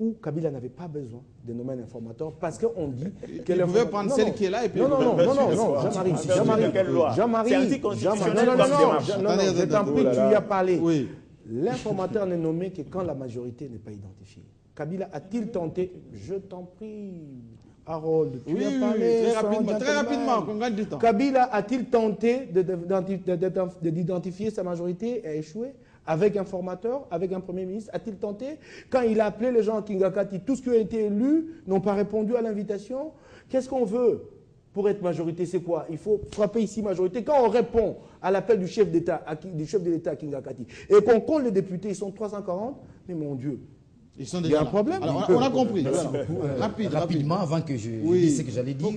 où Kabila n'avait pas besoin de nommer un informateur parce qu'on dit que... Il pouvait prendre celle qui est là et puis... Non, Jean-Marie, je t'en prie, tu y as parlé. Oui. L'informateur n'est nommé que quand la majorité n'est pas identifiée. Kabila a-t-il tenté, je t'en prie, Harold, tu y as parlé très rapidement, qu'on gagne du temps. Kabila a-t-il tenté d'identifier sa majorité et a échoué? Avec un formateur, avec un premier ministre, a-t-il tenté? Quand il a appelé les gens à Kingakati, tous ceux qui ont été élus n'ont pas répondu à l'invitation. Qu'est-ce qu'on veut pour être majorité? C'est quoi? Il faut frapper ici majorité. Quand on répond à l'appel du chef d'État, du chef de l'État à Kingakati, et qu'on compte les députés, ils sont 340, mais mon Dieu, ils sont il y a un problème. Alors, on a compris. Rapidement, avant que je dise ce que j'allais dire,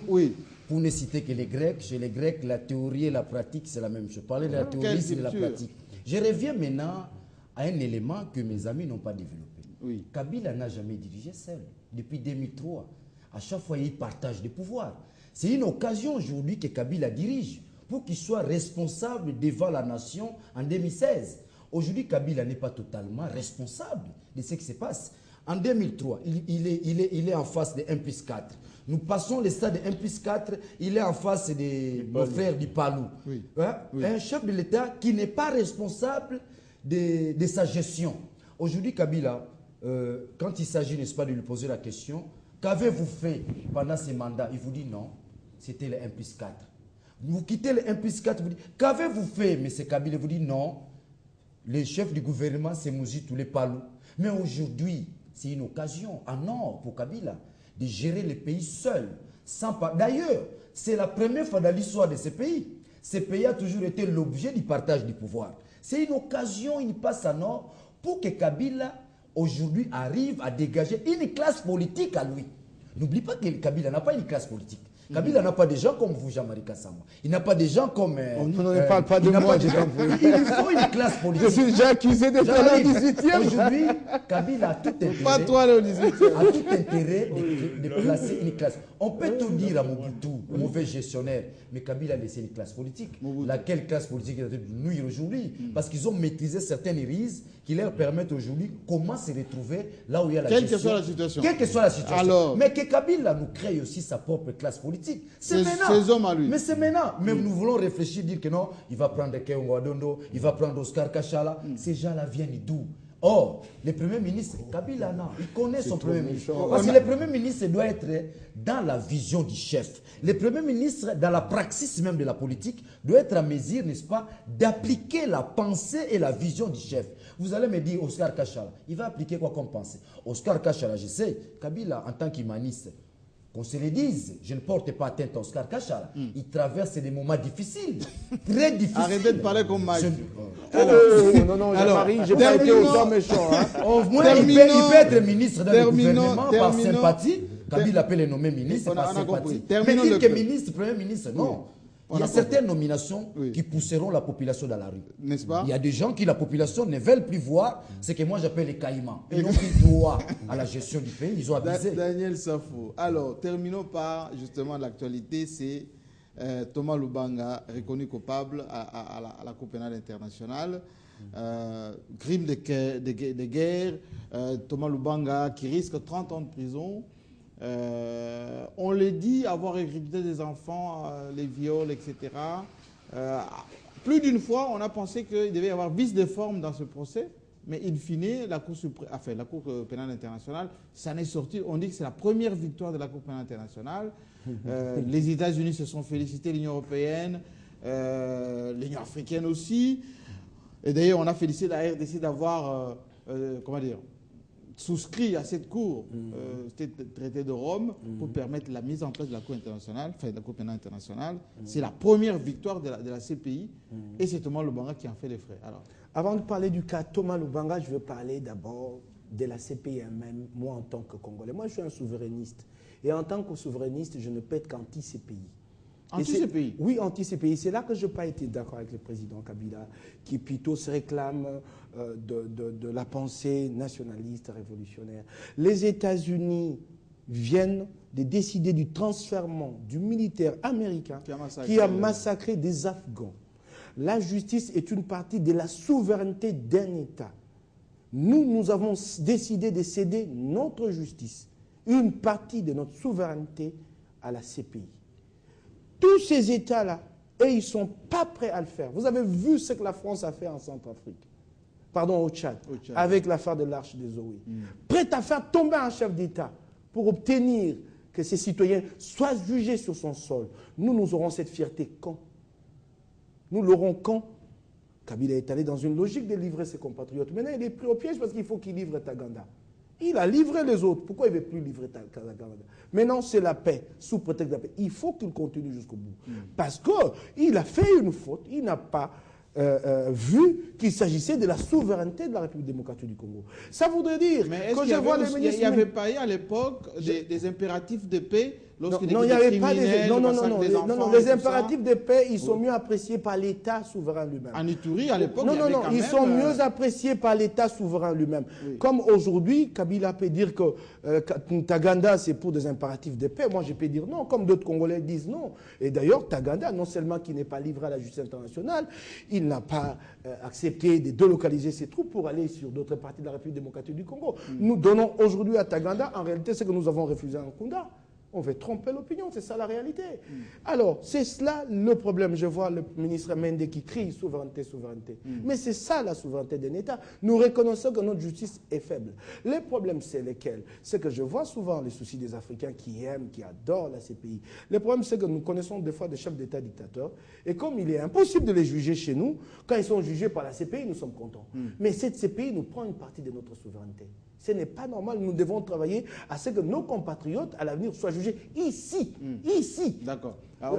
pour ne citer que les Grecs, chez les Grecs, la théorie et la pratique, c'est la même chose. Parler de la théorie, c'est de la pratique. Je reviens maintenant à un élément que mes amis n'ont pas développé. Oui. Kabila n'a jamais dirigé seul. Depuis 2003, à chaque fois, il partage des pouvoirs. C'est une occasion aujourd'hui que Kabila dirige pour qu'il soit responsable devant la nation en 2016. Aujourd'hui, Kabila n'est pas totalement responsable de ce qui se passe. En 2003, il est en face de 1 plus 4. Nous passons le stade de 1 plus 4, il est en face de nos frères du Palou. Oui. Hein? Oui. Un chef de l'État qui n'est pas responsable de sa gestion. Aujourd'hui, Kabila, quand il s'agit, n'est-ce pas, de lui poser la question, qu'avez-vous fait pendant ces mandats? Il vous dit non, c'était le 1 plus 4. Vous quittez le 1 plus 4, vous dites, qu'avez-vous fait, M. Kabila? Il vous dit non, le chef du gouvernement, c'est Mouzi tous les Palou. Mais aujourd'hui, c'est une occasion en or pour Kabila de gérer le pays seul. D'ailleurs, c'est la première fois dans l'histoire de ce pays. Ce pays a toujours été l'objet du partage du pouvoir. C'est une occasion, une passe en or pour que Kabila, aujourd'hui, arrive à dégager une classe politique à lui. N'oublie pas que Kabila n'a pas une classe politique. Kabila n'a pas de gens comme vous, Jean-Marie Kassama. Il n'a pas de gens comme... on ne parle pas de moi, il faut une classe politique. Je suis déjà accusé de faire le 18e. Aujourd'hui, Kabila a tout intérêt, pas toi, le 18e. a tout intérêt de placer une classe. On peut tout dire à Mobutu, mauvais gestionnaire, mais Kabila a laissé une classe politique. Laquelle classe politique est en train de nuire aujourd'hui? Parce qu'ils ont maîtrisé certaines rises qui leur permettent aujourd'hui comment se retrouver là où il y a la gestion. Quelle que soit la situation. Quelle que soit la situation. Alors, mais que Kabila nous crée aussi sa propre classe politique. C'est maintenant. Ces hommes à lui. Mais c'est maintenant. Même nous voulons réfléchir, dire que non, il va prendre Kéongo Adondo, il va prendre Oscar Kachala. Ces gens-là viennent d'où? Or, le Premier ministre, Kabila, non, il connaît son Premier ministre. Parce que le Premier ministre doit être dans la vision du chef. Le Premier ministre, dans la praxis même de la politique, doit être à mesure, n'est-ce pas, d'appliquer la pensée et la vision du chef. Vous allez me dire, Oscar Kachala, il va appliquer quoi comme pensée? Oscar Kachala, je sais, Kabila, en tant qu'humaniste, qu'on se le dise, je ne porte pas atteinte à Oscar Kachala. Il traverse des moments difficiles, très difficiles. Arrêtez de parler comme Mike. Non, Jean-Marie, je n'ai pas été autant méchant. Hein. Au moins, il peut être ministre dans le gouvernement par sympathie. Kabila peut le nommer ministre par sympathie. Mais dire que ministre, premier ministre, non. Il y a certaines nominations qui pousseront la population dans la rue. N'est-ce pas? Il y a des gens qui la population ne veulent plus voir, ce que moi j'appelle les caïmans. Ils n'ont plus droit à la gestion du pays, ils ont abusé. Daniel Safo. Alors, terminons par justement l'actualité, c'est Thomas Lubanga, reconnu coupable à la Cour pénale internationale. Crime de guerre, Thomas Lubanga qui risque 30 ans de prison. On le dit, avoir exécuté des enfants, les viols, etc. Plus d'une fois, on a pensé qu'il devait y avoir vice de forme dans ce procès, mais in fine, la Cour pénale internationale, ça n'est sorti. On dit que c'est la première victoire de la Cour pénale internationale. Les États-Unis se sont félicités, l'Union européenne, l'Union africaine aussi. Et d'ailleurs, on a félicité la RDC d'avoir, comment dire, souscrit à cette cour, c'était le traité de Rome, pour permettre la mise en place de la Cour internationale, enfin de la Cour pénale internationale. C'est la première victoire de la CPI, et c'est Thomas Lubanga qui en fait les frais. Alors, avant de parler du cas Thomas Lubanga, je veux parler d'abord de la CPI elle-même, moi en tant que Congolais. Moi, je suis un souverainiste, et en tant que souverainiste, je ne peux être qu'anti-CPI. Anti-CPI? Oui, anti-CPI. C'est là que je n'ai pas été d'accord avec le président Kabila, qui plutôt se réclame de la pensée nationaliste révolutionnaire. Les États-Unis viennent de décider du transfèrement du militaire américain qui a massacré des Afghans. La justice est une partie de la souveraineté d'un État. nous avons décidé de céder notre justice, une partie de notre souveraineté à la CPI. Tous ces États-là, et ils ne sont pas prêts à le faire. Vous avez vu ce que la France a fait en Centrafrique, pardon, au Tchad, avec l'affaire de l'Arche des Zoé. Prête à faire tomber un chef d'État pour obtenir que ses citoyens soient jugés sur son sol. Nous aurons cette fierté quand? Nous l'aurons quand? Kabila est allé dans une logique de livrer ses compatriotes. Maintenant, il est pris au piège parce qu'il faut qu'il livre Taganda. Il a livré les autres. Pourquoi il ne veut plus livrer Taganda? Maintenant, c'est la paix, sous prétexte de la paix. Il faut qu'il continue jusqu'au bout. Parce qu'il a fait une faute. Il n'a pas vu qu'il s'agissait de la souveraineté de la République démocratique du Congo. Ça voudrait dire que je vois les ministres... Il n'y avait pas eu à l'époque des impératifs de paix non, il n'y avait pas des... Non, les impératifs de paix, ils sont mieux appréciés par l'État souverain lui-même. En Ituri, à l'époque, ils sont mieux appréciés par l'État souverain lui-même. Oui. Comme aujourd'hui, Kabila peut dire que Taganda, c'est pour des impératifs de paix. Moi, je peux dire non, comme d'autres Congolais disent non. Et d'ailleurs, Taganda, non seulement qu'il n'est pas livré à la justice internationale, il n'a pas accepté de délocaliser ses troupes pour aller sur d'autres parties de la République démocratique du Congo. Nous donnons aujourd'hui à Taganda, en réalité, ce que nous avons refusé à Nkunda. On veut tromper l'opinion, c'est ça la réalité. Alors, c'est cela le problème. Je vois le ministre Mende qui crie souveraineté, souveraineté. Mais c'est ça la souveraineté d'un État. Nous reconnaissons que notre justice est faible. Les problèmes, c'est lesquels? C'est que je vois souvent les soucis des Africains qui aiment, qui adorent la CPI. Le problème, c'est que nous connaissons des fois des chefs d'État dictateurs. Et comme il est impossible de les juger chez nous, quand ils sont jugés par la CPI, nous sommes contents. Mais cette CPI nous prend une partie de notre souveraineté. Ce n'est pas normal. Nous devons travailler à ce que nos compatriotes, à l'avenir, soient jugés ici. Ici. D'accord.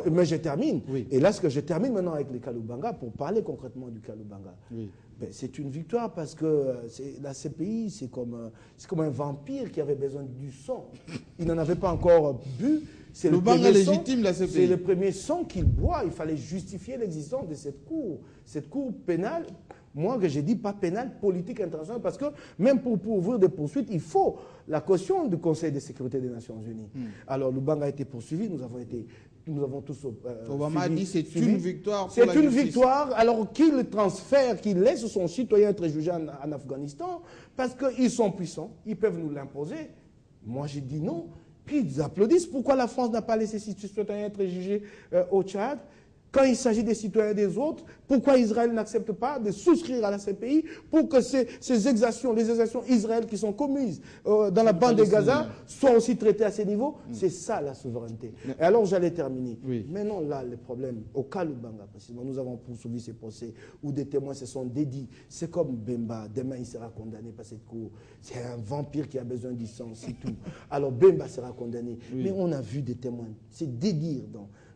Mais je termine. Oui. Et là, ce que je termine maintenant avec les Kalubanga, pour parler concrètement du Kalubanga, ben, c'est une victoire parce que la CPI, c'est comme un vampire qui avait besoin du sang. Il n'en avait pas encore bu. C'est le premier sang qu'il boit. Il fallait justifier l'existence de cette cour pénale. Moi, que j'ai dit pas pénale, politique internationale, parce que même pour ouvrir des poursuites, il faut la caution du Conseil de sécurité des Nations Unies. Alors, Lubanga a été poursuivi, nous avons tous... Obama a dit que c'est une victoire pour la justice. C'est une victoire, alors qu'il transfère, qu'il laisse son citoyen être jugé en Afghanistan, parce qu'ils sont puissants, ils peuvent nous l'imposer. Moi, j'ai dit non. Puis ils applaudissent. Pourquoi la France n'a pas laissé ses citoyens être jugés au Tchad? Quand il s'agit des citoyens des autres, pourquoi Israël n'accepte pas de souscrire à la CPI pour que ces exactions, les exactions Israël qui sont commises dans la bande de Gaza soient aussi traitées à ces niveaux? C'est ça la souveraineté. Et alors j'allais terminer. Maintenant là, le problème, au Kalubanga précisément, nous avons poursuivi ces procès où des témoins se sont dédits. C'est comme Bemba, demain il sera condamné par cette cour. C'est un vampire qui a besoin du sang, c'est tout. Alors Bemba sera condamné. Mais on a vu des témoins. C'est dédire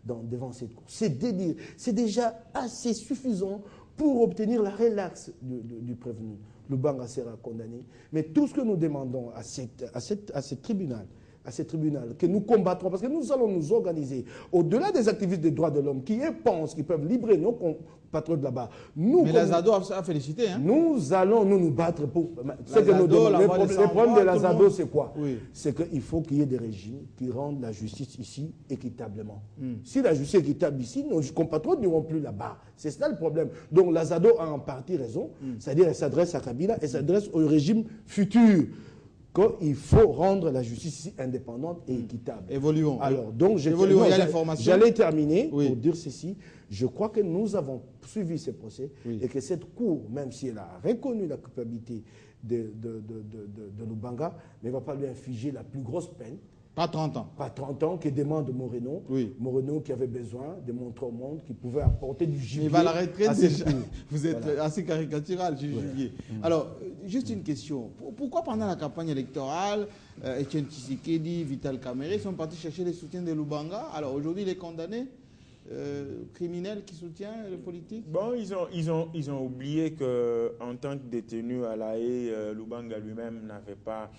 devant cette cour. C'est délire. C'est déjà assez suffisant pour obtenir la relaxe du prévenu. Lubanga sera condamné. Mais tout ce que nous demandons à ce tribunal, que nous combattrons, parce que nous allons nous organiser, au-delà des activistes des droits de l'homme qui pensent qu'ils peuvent libérer nos compatriotes là-bas. Mais la ZADO a félicité. Hein? Nous allons nous battre pour... Le problème de la ZADO, c'est quoi? C'est qu'il faut qu'il y ait des régimes qui rendent la justice ici équitablement. Si la justice est équitable ici, nos compatriotes n'iront plus là-bas. C'est ça le problème. Donc la ZADO a en partie raison, c'est-à-dire elle s'adresse à Kabila, elle s'adresse au régime futur. Qu'il faut rendre la justice ici indépendante et équitable. Évoluons. Alors, donc, j'allais terminer pour dire ceci. Je crois que nous avons suivi ces procès et que cette cour, même si elle a reconnu la culpabilité de Lubanga, ne va pas lui infliger la plus grosse peine. Pas 30 ans. Pas 30 ans, que demande Moreno. Moreno qui avait besoin de montrer au monde qu'il pouvait apporter du gibier. Il va la retraite déjà. Vous êtes assez caricatural, Jules Juvier. Alors, juste une question. Pourquoi pendant la campagne électorale, Etienne Tshisekedi, Vital Kamerhe sont partis chercher le soutien de Lubanga? Alors aujourd'hui, il est condamné, criminel qui soutient le politique? Bon, ils ont oublié qu'en tant que détenu à La Haye, Lubanga lui-même n'avait pas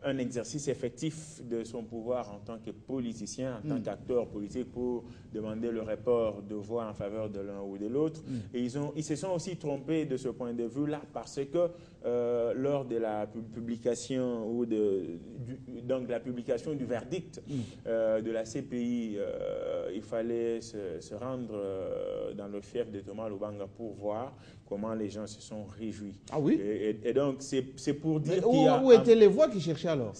un exercice effectif de son pouvoir en tant que politicien, en tant qu'acteur politique pour demander le report de voix en faveur de l'un ou de l'autre. Et ils se sont aussi trompés de ce point de vue-là parce que lors de la publication donc la publication du verdict de la CPI, il fallait se rendre dans le fief de Thomas Lubanga pour voir comment les gens se sont réjouis. Ah oui? Et donc, c'est pour dire qu'il y a... Où étaient les voix qui cherchaient alors?